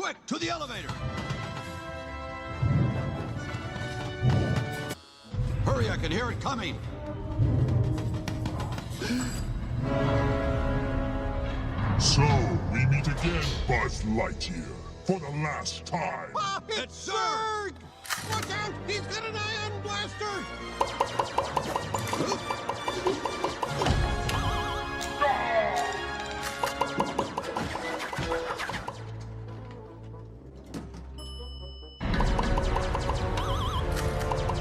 Quick, to the elevator! Hurry, I can hear it coming! So, we meet again, Buzz Lightyear, for the last time. Ah, it's Zurg! Watch out! He's got an ion blaster!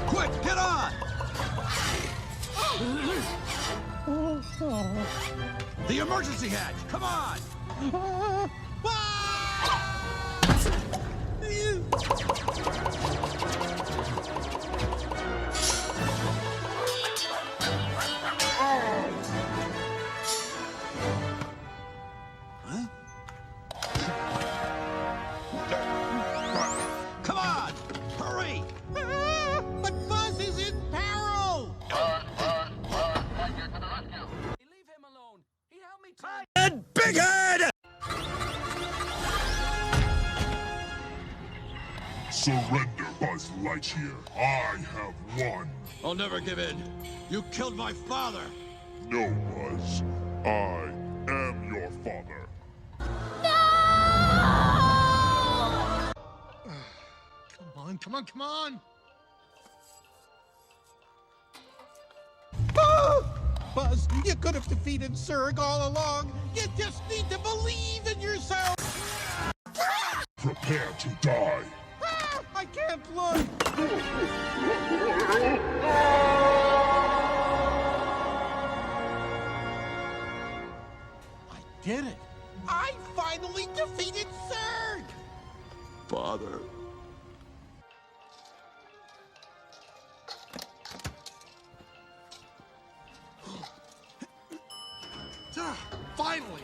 Quick, get on! The emergency hatch, come on! Huh? Come on! Hurry! But Buzz is in peril! Leave him alone. He helped me to... And Big Head! Surrender, Buzz Lightyear. I have won. I'll never give in. You killed my father. No, Buzz. I am your father. Come on, come on! Buzz, you could have defeated Zurg all along. You just need to believe in yourself. Prepare to die. I can't look. I did it. I finally defeated Zurg. Father. Finally.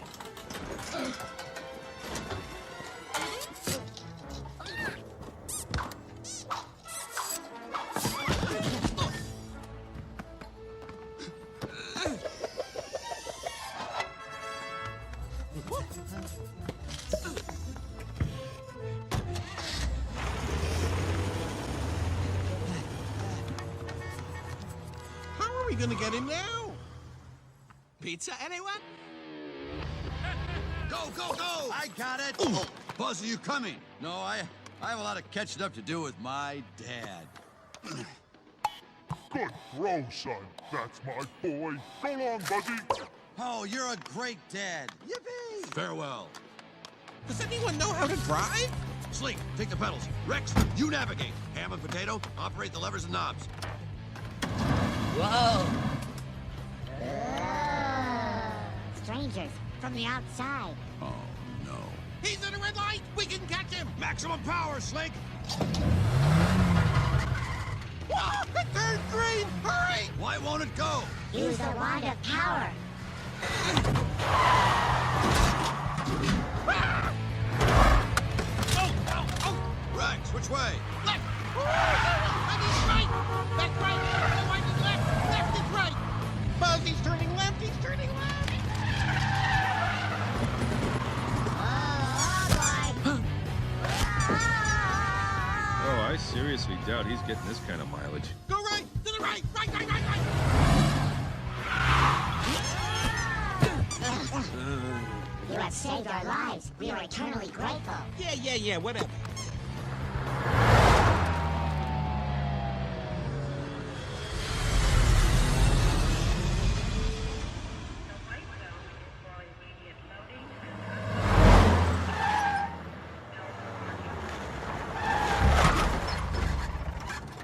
How are we gonna get him now? Pizza, anyone? Go, go, go! I got it! Oh, Buzz, are you coming? No, I have a lot of catching up to do with my dad. Good throw, son. That's my boy. So long, Buzzy. Oh, you're a great dad. Yippee! Farewell. Does anyone know how to drive? Slink, take the pedals. Rex, you navigate. Ham and Potato, operate the levers and knobs. Whoa! Strangers from the outside. Oh, no. He's in a red light. We can catch him. Maximum power, Slink! Whoa, it turned green. Hurry! Why won't it go? Use the wand of power. Rex, which way? Left. I mean right. That's right. Oh, I mean left. Left is right. Buzz, he's turning left. He's turning left. Oh, I seriously doubt he's getting this kind of mileage. Go right. To the right. Right, right, right, right. You have saved our lives. We are eternally grateful. Yeah, whatever.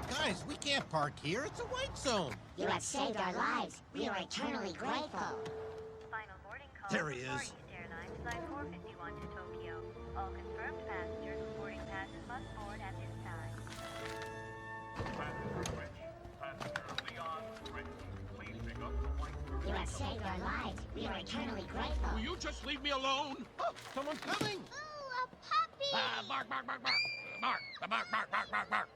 Guys, we can't park here. It's a white zone. You have saved our lives. We are eternally grateful. Final boarding call There he for is. Far East Airlines Flight 451 to Tokyo. All confirmed passengers with boarding passes must board at this time. You have saved our lives. We are eternally grateful. Will you just leave me alone? Oh, someone's coming. Ooh, a puppy! Bark, bark, bark, bark. Bark, bark, bark, bark, bark, bark.